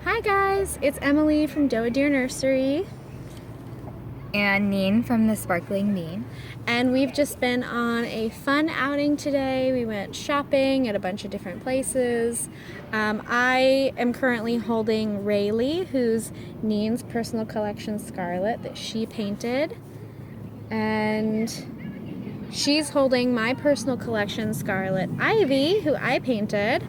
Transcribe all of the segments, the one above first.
Hi guys, it's Emily from Doe Deer Nursery. And Neen from the Sparkling Bean. And we've just been on a fun outing today. We went shopping at a bunch of different places. I am currently holding Rayleigh, who's Neen's personal collection Scarlet that she painted. And she's holding my personal collection Scarlet Ivy, who I painted.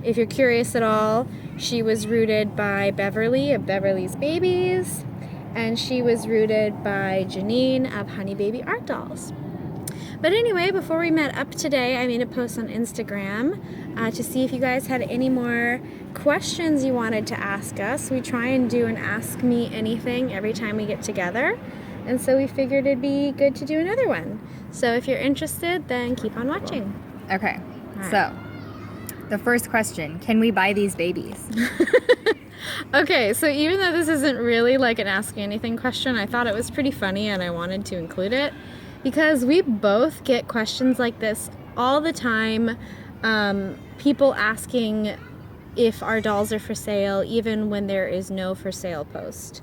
If you're curious at all, she was rooted by Beverly of Beverly's Babies, and she was rooted by Seaneen of Honey Baby Art Dolls. But anyway, before we met up today, I made a post on Instagram to see if you guys had any more questions you wanted to ask us. We try and do an Ask Me Anything every time we get together, and so we figured it'd be good to do another one. So if you're interested, then keep on watching. Okay, right. So the first question, can we buy these babies? Okay, so even though this isn't really like an Ask Me Anything question, I thought it was pretty funny and I wanted to include it because we both get questions like this all the time. People asking if our dolls are for sale even when there is no for sale post.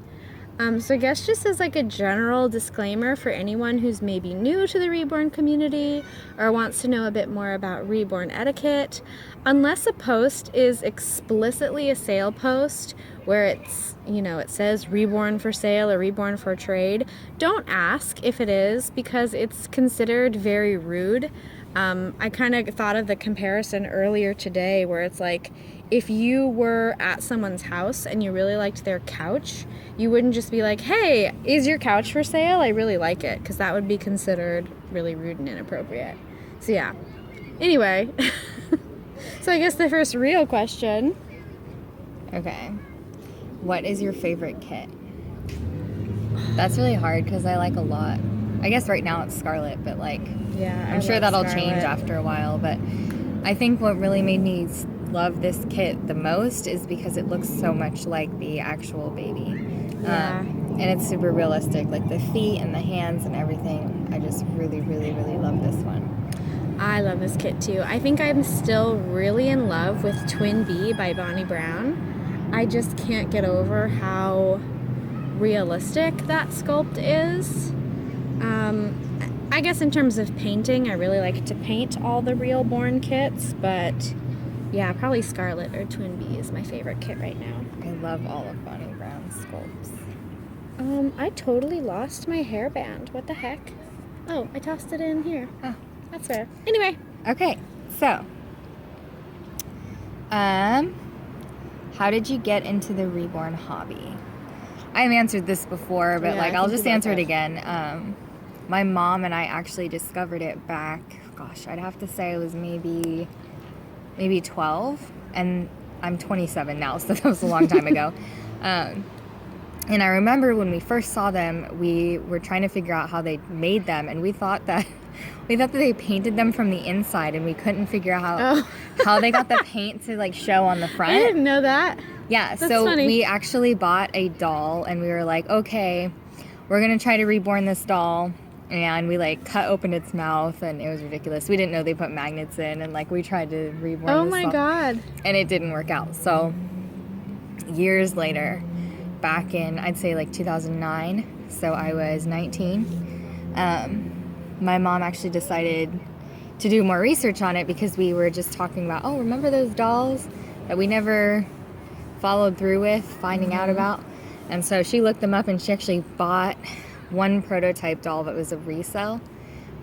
So I guess just as like a general disclaimer for anyone who's maybe new to the reborn community or wants to know a bit more about reborn etiquette, unless a post is explicitly a sale post where it's, it says reborn for sale or reborn for trade, don't ask if it is because it's considered very rude. I kind of thought of the comparison earlier today where it's like, if you were at someone's house and you really liked their couch, you wouldn't just be like, hey, is your couch for sale? I really like it, because that would be considered really rude and inappropriate. So yeah. Anyway, so I guess the first real question. Okay. What is your favorite kit? That's really hard because I like a lot. I guess right now it's Scarlet, but yeah, I'm sure that'll change after a while. But I think what really made me love this kit the most is because it looks so much like the actual baby. Yeah. And it's super realistic, like the feet and the hands and everything. I just really, really, really love this one. I love this kit too. I think I'm still really in love with Twin Bee by Bonnie Brown. I just can't get over how realistic that sculpt is. I guess in terms of painting, I really like to paint all the reborn kits, but yeah, probably Scarlet or Twin Bee is my favorite kit right now. I love all of Bonnie Brown's sculpts. I totally lost my hairband. What the heck? Oh, I tossed it in here. Oh. That's fair. Anyway. Okay, so, how did you get into the reborn hobby? I've answered this before, but Yeah, I'll just answer it again. My mom and I actually discovered it back, gosh, I'd have to say it was maybe 12, and I'm 27 now, so that was a long time ago. And I remember when we first saw them, we were trying to figure out how they made them, and we thought that they painted them from the inside, and we couldn't figure out how they got the paint to show on the front. I didn't know that. Yeah, That's so funny. We actually bought a doll, and we were like, okay, we're gonna try to reborn this doll. And we cut open its mouth, and it was ridiculous. We didn't know they put magnets in, and we tried to reborn Oh this my doll, God. and it didn't work out. So years later, back in I'd say 2009, so I was 19. My mom actually decided to do more research on it because we were just talking about, remember those dolls that we never followed through with finding out about? And so she looked them up, and she actually bought one prototype doll that was a resale,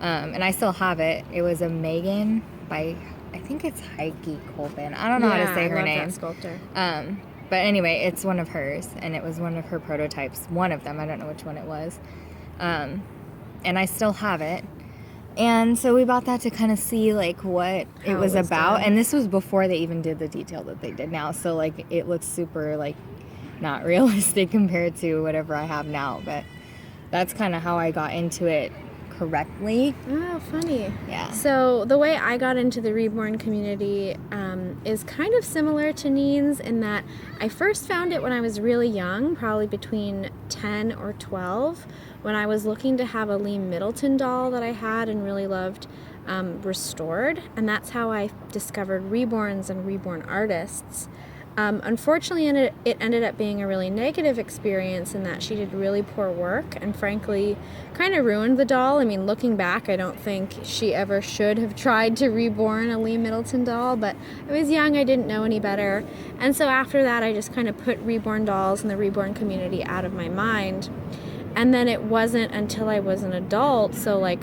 and I still have it. It was a Megan by, I think it's Heike Colvin. I don't know how to say her name. That sculptor. But anyway, it's one of hers, and it was one of her prototypes. One of them, I don't know which one it was. And I still have it. And so we bought that to kind of see what it was about. done. And this was before they even did the detail that they did now. So it looks super not realistic compared to whatever I have now, but that's kind of how I got into it correctly. Oh, funny. Yeah. So the way I got into the reborn community is kind of similar to Neen's in that I first found it when I was really young, probably between 10 or 12, when I was looking to have a Lee Middleton doll that I had and really loved restored. And that's how I discovered reborns and reborn artists. Unfortunately, it ended up being a really negative experience in that she did really poor work and frankly kind of ruined the doll. I mean, looking back, I don't think she ever should have tried to reborn a Lee Middleton doll, but I was young, I didn't know any better. And so after that, I just kind of put reborn dolls and the reborn community out of my mind. And then it wasn't until I was an adult, so like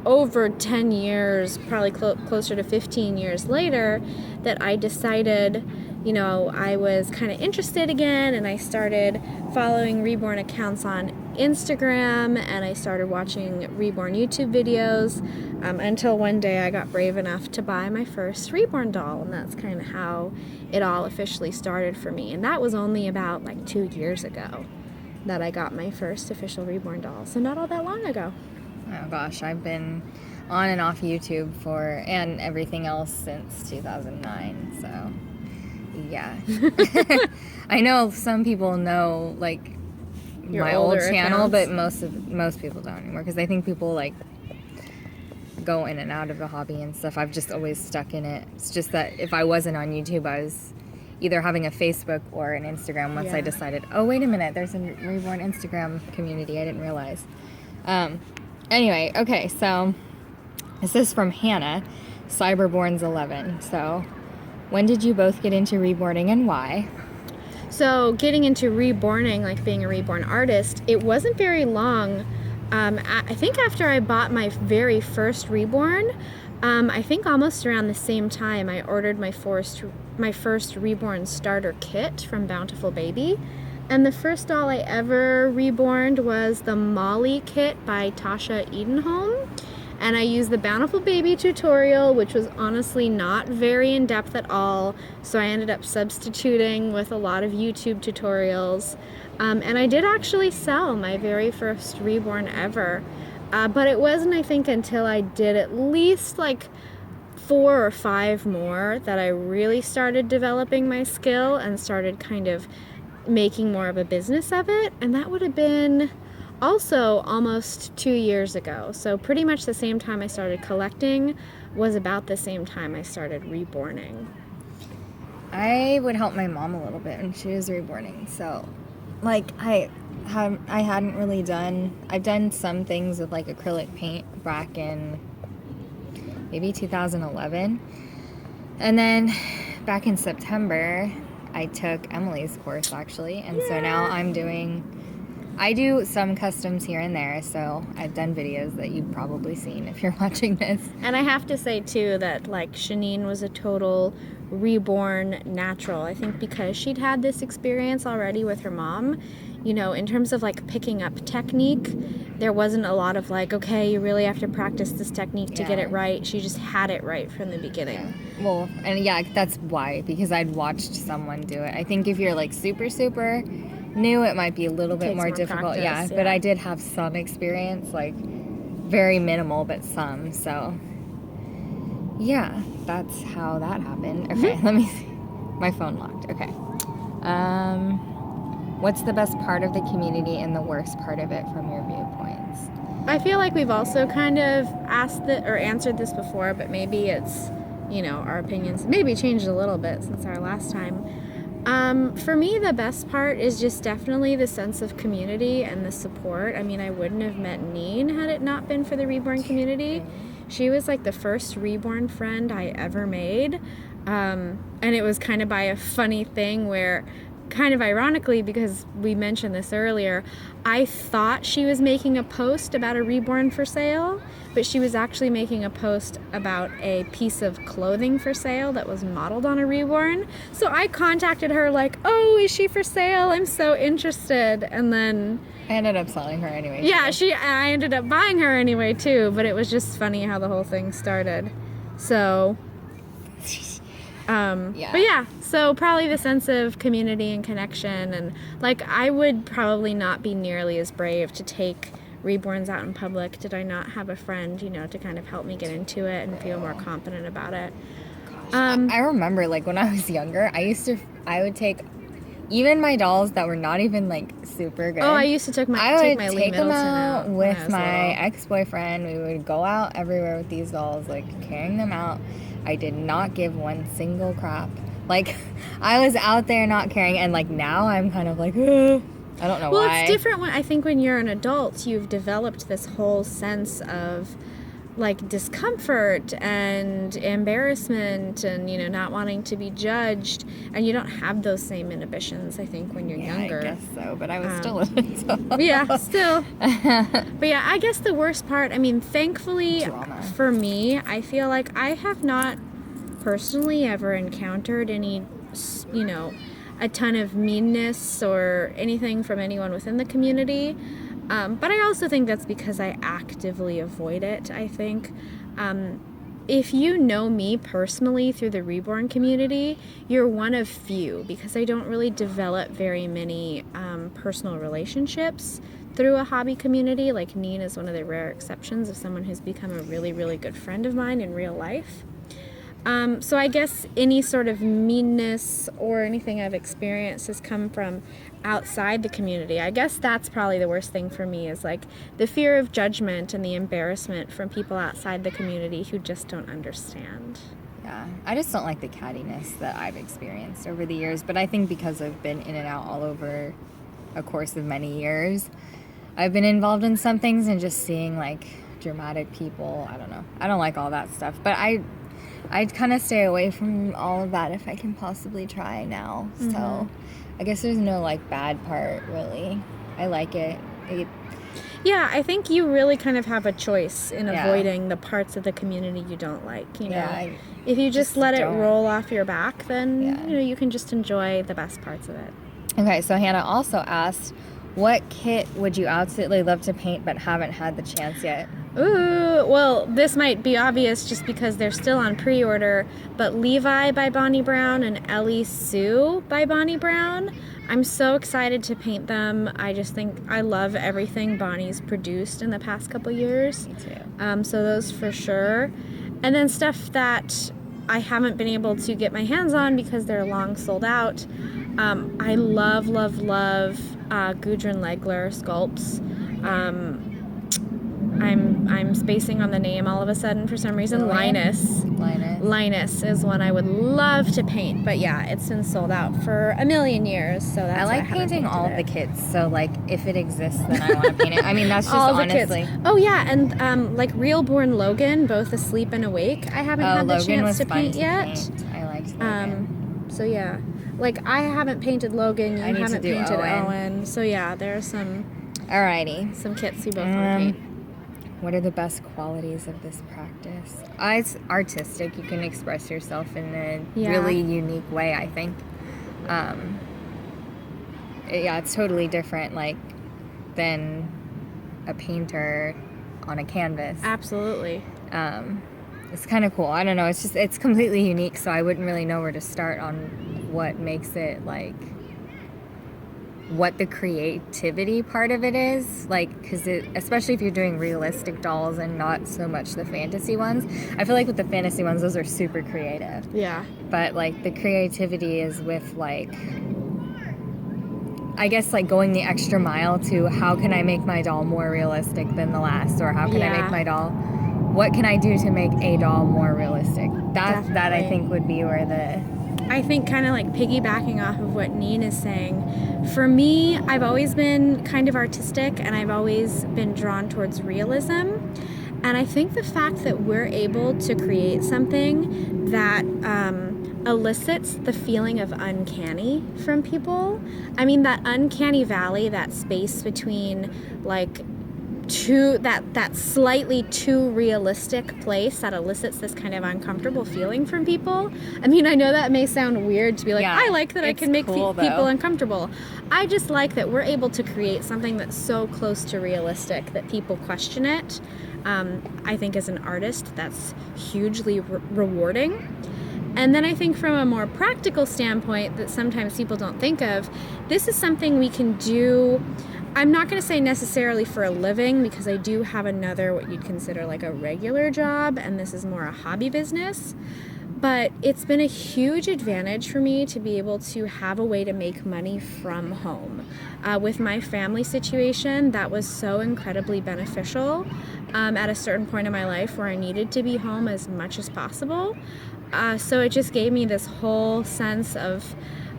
over 10 years, probably closer to 15 years later, that I decided, you know, I was kind of interested again, and I started following reborn accounts on Instagram, and I started watching reborn YouTube videos, until one day I got brave enough to buy my first reborn doll, and that's kind of how it all officially started for me. And that was only about like 2 years ago that I got my first official reborn doll, so not all that long ago. Oh gosh, I've been on and off YouTube and everything else since 2009, so yeah. I know some people know like Your my old older channel, accounts. but most people don't anymore, because I think people like go in and out of the hobby and stuff. I've just always stuck in it. It's just that if I wasn't on YouTube, I was either having a Facebook or an Instagram once I decided, oh wait a minute, there's a reborn Instagram community, I didn't realize. Anyway, okay, so this is from Hannah, Cyberborns11. So when did you both get into reborning and why? So getting into reborning, like being a reborn artist, it wasn't very long. I think after I bought my very first reborn, I think almost around the same time, I ordered my first reborn starter kit from Bountiful Baby. And the first doll I ever reborned was the Molly kit by Tasha Edenholm. And I used the Bountiful Baby tutorial, which was honestly not very in-depth at all. So I ended up substituting with a lot of YouTube tutorials. And I did actually sell my very first reborn ever. But it wasn't, I think, until I did at least like 4 or 5 more that I really started developing my skill and started kind of making more of a business of it. And that would have been also almost 2 years ago. So pretty much the same time I started collecting was about the same time I started reborning. I would help my mom a little bit when she was reborning. So like I hadn't really I've done some things with like acrylic paint back in maybe 2011. And then back in September, I took Emily's course actually. And so now I do some customs here and there. So I've done videos that you've probably seen if you're watching this. And I have to say too that like Seaneen was a total reborn natural. I think because she'd had this experience already with her mom, you know, in terms of like picking up technique, there wasn't a lot of like, okay, you really have to practice this technique to get it right. She just had it right from the beginning. Yeah. Well, and that's why, because I'd watched someone do it. I think if you're like super new, it might be a little bit more difficult. Practice, but I did have some experience, like very minimal, but some. So yeah, that's how that happened. Okay, let me see. My phone locked. Okay. What's the best part of the community and the worst part of it from your viewpoints? I feel like we've also kind of answered this before, but maybe it's, you know, our opinions maybe changed a little bit since our last time. For me, the best part is just definitely the sense of community and the support. I mean, I wouldn't have met Neen had it not been for the reborn community. She was like the first reborn friend I ever made. And it was kind of by a funny thing where, kind of ironically, because we mentioned this earlier, I thought she was making a post about a reborn for sale, but she was actually making a post about a piece of clothing for sale that was modeled on a reborn. So I contacted her like, oh, is she for sale? I'm so interested. And then I ended up selling her anyway. Yeah, I ended up buying her anyway too, but it was just funny how the whole thing started. So but yeah, so probably the sense of community and connection, and like I would probably not be nearly as brave to take reborns out in public did I not have a friend, you know, to kind of help me get into it and feel more confident about it. I remember like when I was younger, I would take even my dolls that were not even like super good. Oh, I used to take my Lee Middleton them out with my little. ex-boyfriend. We would go out everywhere with these dolls, like carrying them out. I did not give one single crap Like, I was out there not caring, and like now I'm kind of like, ugh. I don't know why. Well, it's different when I think when you're an adult, you've developed this whole sense of like discomfort and embarrassment and, you know, not wanting to be judged, and you don't have those same inhibitions, I think, when you're younger. I guess so, but I was still an adult. Yeah, still. But yeah, I guess the worst part, I mean, thankfully Drama. for me, I feel like I have not personally ever encountered any, you know, a ton of meanness or anything from anyone within the community. But I also think that's because I actively avoid it, I think. If you know me personally through the reborn community, you're one of few, because I don't really develop very many personal relationships through a hobby community. Like, Neen is one of the rare exceptions of someone who's become a really, really good friend of mine in real life. So I guess any sort of meanness or anything I've experienced has come from outside the community. I guess that's probably the worst thing for me, is like the fear of judgment and the embarrassment from people outside the community who just don't understand. Yeah, I just don't like the cattiness that I've experienced over the years, but I think because I've been in and out all over a course of many years, I've been involved in some things, and just seeing like dramatic people, I don't know. I don't like all that stuff, but I'd kind of stay away from all of that if I can possibly try now. Mm-hmm. So I guess there's no like bad part, really. I like it. Yeah, I think you really kind of have a choice in avoiding the parts of the community you don't like. You know, if you just let it roll off your back, then you know, you can just enjoy the best parts of it. Okay, so Hannah also asked, what kit would you absolutely love to paint but haven't had the chance yet? Ooh, well, this might be obvious just because they're still on pre-order, but Levi by Bonnie Brown and Ellie Sue by Bonnie Brown. I'm so excited to paint them. I just think I love everything Bonnie's produced in the past couple years. Me too. So those for sure. And then stuff that I haven't been able to get my hands on because they're long sold out. I love Gudrun Legler sculpts. I'm spacing on the name all of a sudden for some reason. Linus is one I would love to paint, but yeah, it's been sold out for a million years. So that's I like painting all of the kits. So like, if it exists, then I want to paint it. I mean, that's just all honestly. Kits. Oh yeah, and like Reborn Logan, both asleep and awake. I haven't had the chance to paint yet. I liked Logan. So yeah, like I haven't painted Logan. You haven't painted Owen. So yeah, there are some. Alrighty. Some kits we both want to paint. What are the best qualities of this practice? It's artistic. You can express yourself in a really unique way, I think. It's totally different, like, than a painter on a canvas. Absolutely. It's kind of cool. I don't know. It's completely unique, so I wouldn't really know where to start on what makes it, like, what the creativity part of it is, like, because especially if you're doing realistic dolls and not so much the fantasy ones. I feel like with the fantasy ones, those are super creative. Yeah. But like the creativity is with, like, I guess, like, going the extra mile to how can I make my doll more realistic than the last, or how can I make my doll, what can I do to make a doll more realistic? That I think would be where I think kind of like piggybacking off of what Neen is saying, for me, I've always been kind of artistic and I've always been drawn towards realism. And I think the fact that we're able to create something that elicits the feeling of uncanny from people. I mean, that uncanny valley, that space between like that slightly too realistic place that elicits this kind of uncomfortable feeling from people. I mean, I know that may sound weird to be like, I like that I can make people uncomfortable. I just like that we're able to create something that's so close to realistic that people question it. I think as an artist, that's hugely rewarding. And then I think from a more practical standpoint that sometimes people don't think of, this is something we can do. I'm not going to say necessarily for a living, because I do have another, what you'd consider like a regular job, and this is more a hobby business. But it's been a huge advantage for me to be able to have a way to make money from home. With my family situation, that was so incredibly beneficial at a certain point in my life where I needed to be home as much as possible. So it just gave me this whole sense of,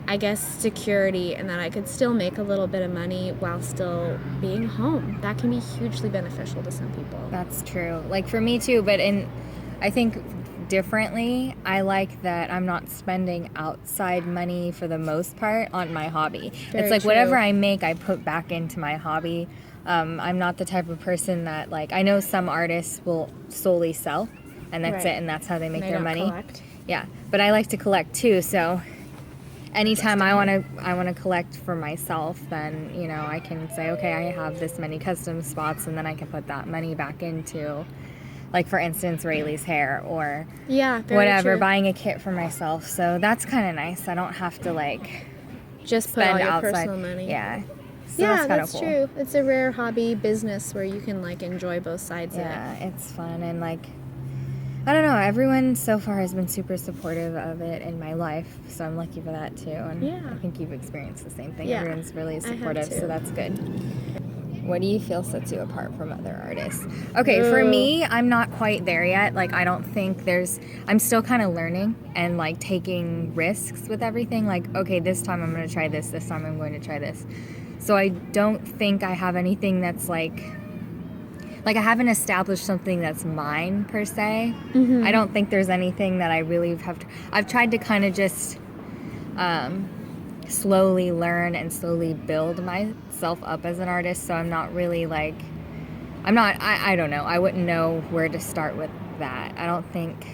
I guess, security, and that I could still make a little bit of money while still being home. That can be hugely beneficial to some people. That's true. Like for me too, but I think differently, I like that I'm not spending outside money for the most part on my hobby. Very it's like true. whatever I make, I put back into my hobby. I'm not the type of person that, like, I know some artists will solely sell, and that's Right. it, and that's how they make They their don't money. collect. Yeah, but I like to collect too, so anytime I want to collect for myself, then, you know, I can say, okay, I have this many custom spots, and then I can put that money back into, like, for instance, Rayleigh's hair, or Yeah, very whatever, true. buying a kit for myself. So that's kind of nice. I don't have to, like, Just put all spend your outside. personal money. Yeah. So Yeah, kinda that's cool. true. It's a rare hobby business where you can, like, enjoy both sides Yeah, of it. it's fun, and, like, I don't know, everyone so far has been super supportive of it in my life, so I'm lucky for that too. And Yeah. I think you've experienced the same thing. Yeah, Everyone's really I have supportive, too. so that's good. What do you feel sets you apart from other artists? Okay, for me, I'm not quite there yet. Like, I don't think I'm still kind of learning and, like, taking risks with everything. Like, okay, this time I'm going to try this time I'm going to try this. So I don't think I have anything that's like I haven't established something that's mine per se. Mm-hmm. I don't think there's anything that I really I've tried to kind of just slowly learn and slowly build myself up as an artist, so I'm not really like, I don't know, I wouldn't know where to start with that. I don't think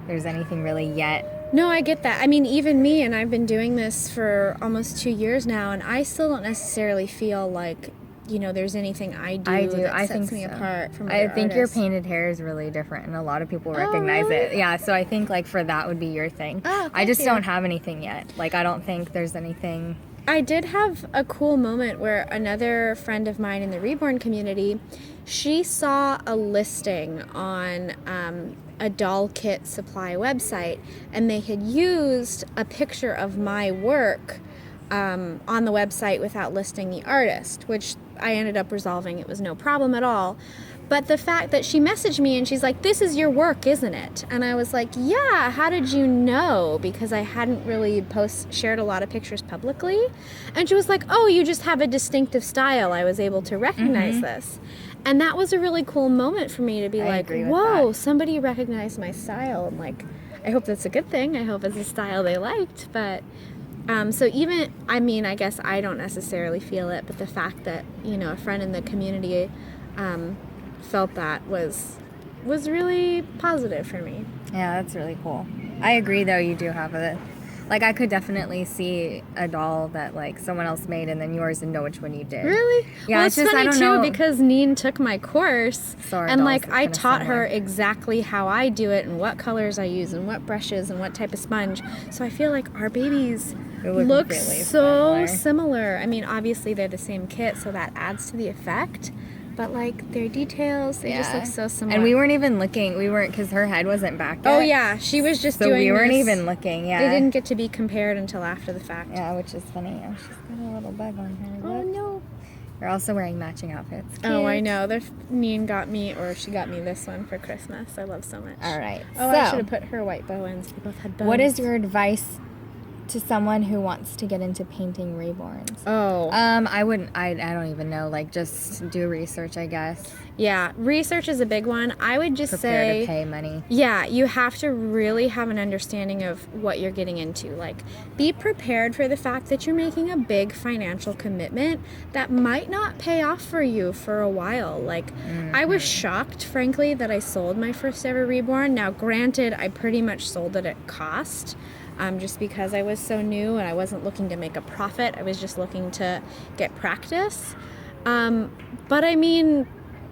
there's anything really yet. No, I get that. I mean, even me, and I've been doing this for almost 2 years now, and I still don't necessarily feel like, you know, there's anything I do that I sets think me so. apart from other I think your artists. painted hair is really different, and a lot of people recognize really? it. Yeah, so I think, like, for that would be your thing. Oh, I just thank you. don't have anything yet. Like, I don't think there's anything. I did have a cool moment where another friend of mine in the reborn community, she saw a listing on a doll kit supply website, and they had used a picture of my work on the website without listing the artist, which I ended up resolving. It was no problem at all. But the fact that she messaged me and she's like, "This is your work, isn't it?" And I was like, "Yeah, how did you know?" Because I hadn't really shared a lot of pictures publicly. And she was like, "Oh, you just have a distinctive style. I was able to recognize this." And that was a really cool moment for me to be like, agree with "Whoa, that. somebody recognized my style." And, like, I hope that's a good thing. I hope it's a style they liked. But so even, I mean, I guess I don't necessarily feel it, but the fact that, you know, a friend in the community felt that was really positive for me. Yeah, that's really cool. I agree, though, you do have I could definitely see a doll that, like, someone else made and then yours and know which one you did. Really? Yeah, Well, it's it's just, I funny don't too, know. because Neen took my course, So our and, dolls like, look I kinda taught her similar. exactly how I do it and what colors I use and what brushes and what type of sponge. So I feel like our babies They look look really so similar. similar. I mean, obviously they're the same kit, so that adds to the effect. But, like, their details, they just look so similar. And we weren't even looking. Because her head wasn't back yet. Oh yeah, she was just So doing we weren't this. even looking, yeah. They didn't get to be compared until after the fact. Yeah, which is funny. Oh, she's got a little bug on her. Oh Look. no. They're also wearing matching outfits. Oh, I Cute. know. Neen got me, or she got me this one for Christmas. I love so much. All right. Oh, I so, should have put her white bow in. So they both had bows. what is your advice to someone who wants to get into painting reborns? Oh. I wouldn't. I don't even know. Like, just do research, I guess. Yeah, research is a big one. I would just Prepare say, to pay money. yeah, you have to really have an understanding of what you're getting into. Like, be prepared for the fact that you're making a big financial commitment that might not pay off for you for a while. Like, I was shocked, frankly, that I sold my first ever reborn. Now, granted, I pretty much sold it at cost. Just because I was so new and I wasn't looking to make a profit. I was just looking to get practice. But I mean,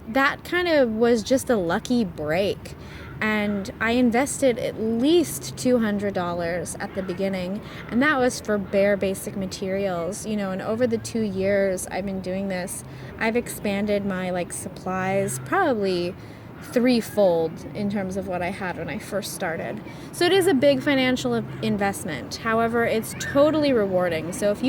that kind of was just a lucky break. And I invested at least $200 at the beginning, and that was for bare basic materials, you know. And over the 2 years I've been doing this, I've expanded my, like, supplies probably threefold in terms of what I had when I first started. So it is a big financial investment. However, it's totally rewarding. So if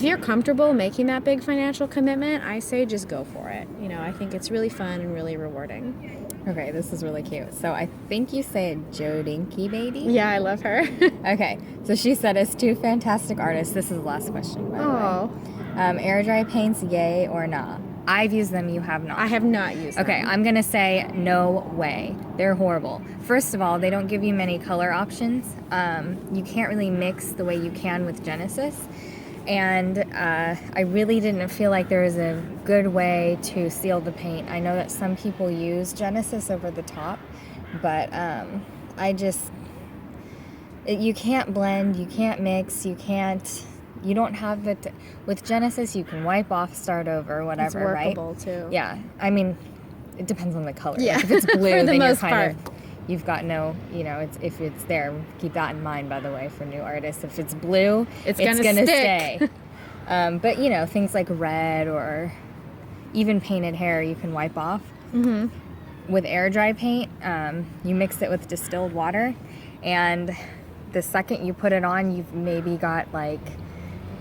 you're comfortable making that big financial commitment, I say just go for it. You know, I think it's really fun and really rewarding. Okay, this is really cute. So I think you say Joe Dinky baby? Yeah, I love her. Okay, so she said as two fantastic artists. This is the last question, by the way. Air dry paints, yay or nah? I've used them, you have not. I have not used them. Okay, I'm gonna say no way. They're horrible. First of all, they don't give you many color options. You can't really mix the way you can with Genesis. And I really didn't feel like there was a good way to seal the paint. I know that some people use Genesis over the top, but you can't blend, you can't mix, you don't have it. With Genesis, you can wipe off, start over, whatever, it's workable, right? too. Yeah, I mean, it depends on the color. Yeah. Like if it's blue, For the then you're most kind part. of, you've got no, if it's there, keep that in mind, by the way, for new artists. If it's blue, It's gonna stick. stay. But, things like red or even painted hair, you can wipe off. Mm-hmm. With air dry paint, you mix it with distilled water, and the second you put it on, you've maybe got like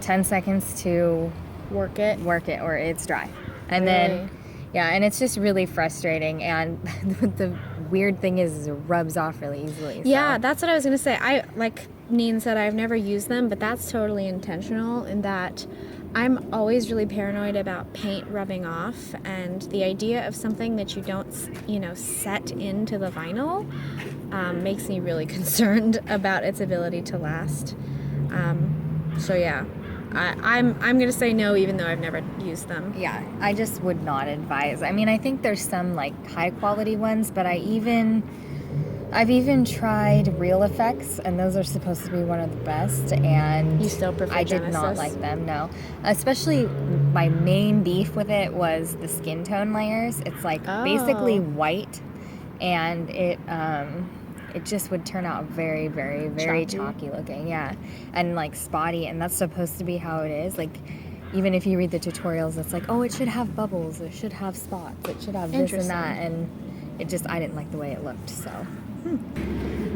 10 seconds to Work it. or it's dry. And Really? then, yeah, and it's just really frustrating. And the weird thing is it rubs off really easily. Yeah, so. that's what I was going to say. Like Neen said, I've never used them, but that's totally intentional in that I'm always really paranoid about paint rubbing off, and the idea of something that you don't, set into the vinyl makes me really concerned about its ability to last. So yeah, I'm gonna say no, even though I've never used them. Yeah, I just would not advise. I mean, I think there's some like high quality ones, but I've even tried Real Effects, and those are supposed to be one of the best, and You still prefer I did Genesis? not like them, no. Especially my main beef with it was the skin tone layers. It's like basically white, and it just would turn out very, very, very chalky looking, yeah, and like spotty, and that's supposed to be how it is. Like, even if you read the tutorials, it's like, oh, it should have bubbles, it should have spots, it should have this and that, and I didn't like the way it looked, so.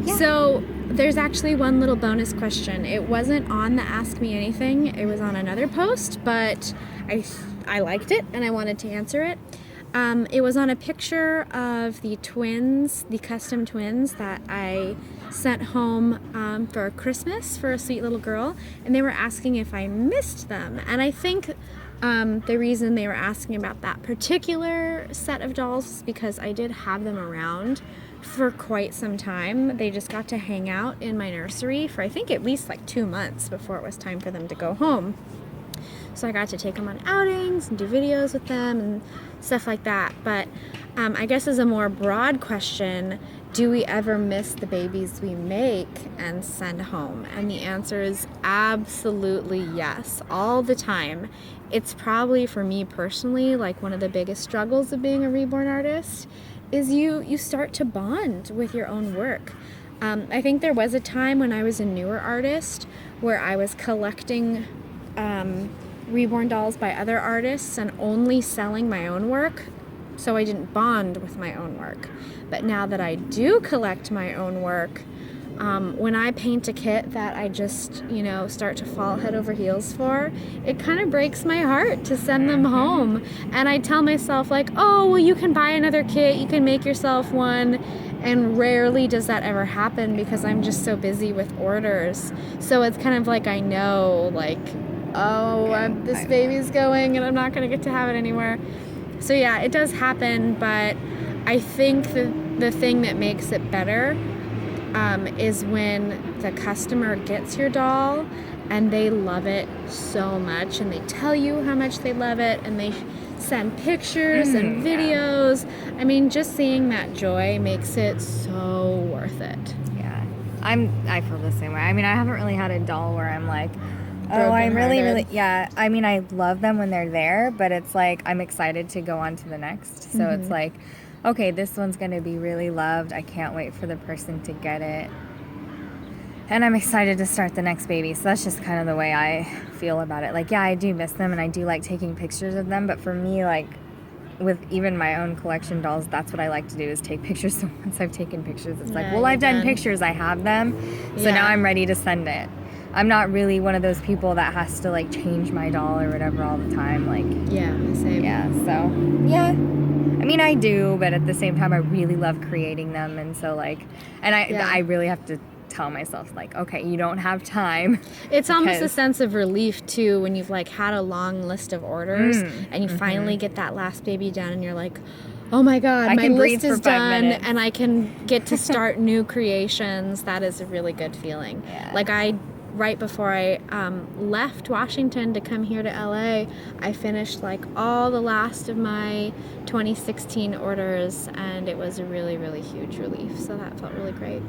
Yeah. So there's actually one little bonus question. It wasn't on the Ask Me Anything. It was on another post, but I liked it and I wanted to answer it. It was on a picture of the twins, the custom twins that I sent home for Christmas for a sweet little girl, and they were asking if I missed them. And I think the reason they were asking about that particular set of dolls is because I did have them around for quite some time. They just got to hang out in my nursery for I think at least like 2 months before it was time for them to go home. So I got to take them on outings and do videos with them and stuff like that. But I guess as a more broad question, do we ever miss the babies we make and send home? And the answer is absolutely yes, all the time. It's probably, for me personally, like one of the biggest struggles of being a reborn artist is you start to bond with your own work. I think there was a time when I was a newer artist where I was collecting reborn dolls by other artists and only selling my own work, so I didn't bond with my own work. But now that I do collect my own work, when I paint a kit that I just, start to fall head over heels for, it kind of breaks my heart to send them home. And I tell myself, like, oh, well, you can buy another kit, you can make yourself one. And rarely does that ever happen because I'm just so busy with orders. So it's kind of like I know, like, this baby's going and I'm not going to get to have it anymore. So yeah, it does happen, but I think the thing that makes it better is when the customer gets your doll and they love it so much and they tell you how much they love it and they send pictures and videos. Yeah. I mean, just seeing that joy makes it so worth it. Yeah, I feel the same way. I mean, I haven't really had a doll where I'm like, oh, I'm really, yeah. I mean, I love them when they're there, but it's like I'm excited to go on to the next. So it's like, okay, this one's going to be really loved. I can't wait for the person to get it. And I'm excited to start the next baby. So that's just kind of the way I feel about it. Like, yeah, I do miss them and I do like taking pictures of them. But for me, like, with even my own collection dolls, that's what I like to do is take pictures. So once I've taken pictures, it's like, well, I've done pictures. I have them. So now I'm ready to send it. I'm not really one of those people that has to like change my doll or whatever all the time. Like, Yeah, same. yeah, so yeah. I mean, I do, but at the same time, I really love creating them, and so like, and I really have to tell myself like, okay, you don't have time. It's almost a sense of relief too when you've like had a long list of orders and you finally get that last baby done, and you're like, oh my god, my list is done and I can get to start new creations. That is a really good feeling. Yeah. Like right before I left Washington to come here to LA, I finished like all the last of my 2016 orders, and it was a really, really huge relief. So that felt really great.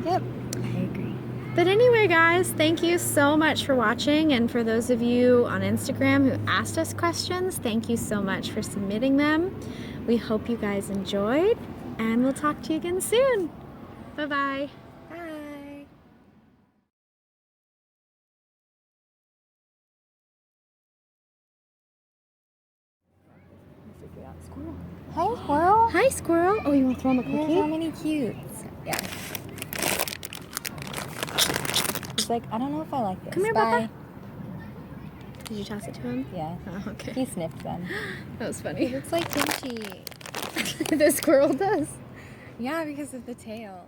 Yep, I agree. But anyway, guys, thank you so much for watching. And for those of you on Instagram who asked us questions, thank you so much for submitting them. We hope you guys enjoyed, and we'll talk to you again soon. Bye-bye. Bye. Squirrel. Hi, squirrel. Hi, squirrel. Oh, you want to throw him a cookie? Here's how many cutes. Yeah. He's like, I don't know if I like this. Come here, Bye. Papa. Did you toss it to him? Yeah. Oh, okay. He sniffed them. That was funny. He looks like Kimchi. The squirrel does. Yeah, because of the tail.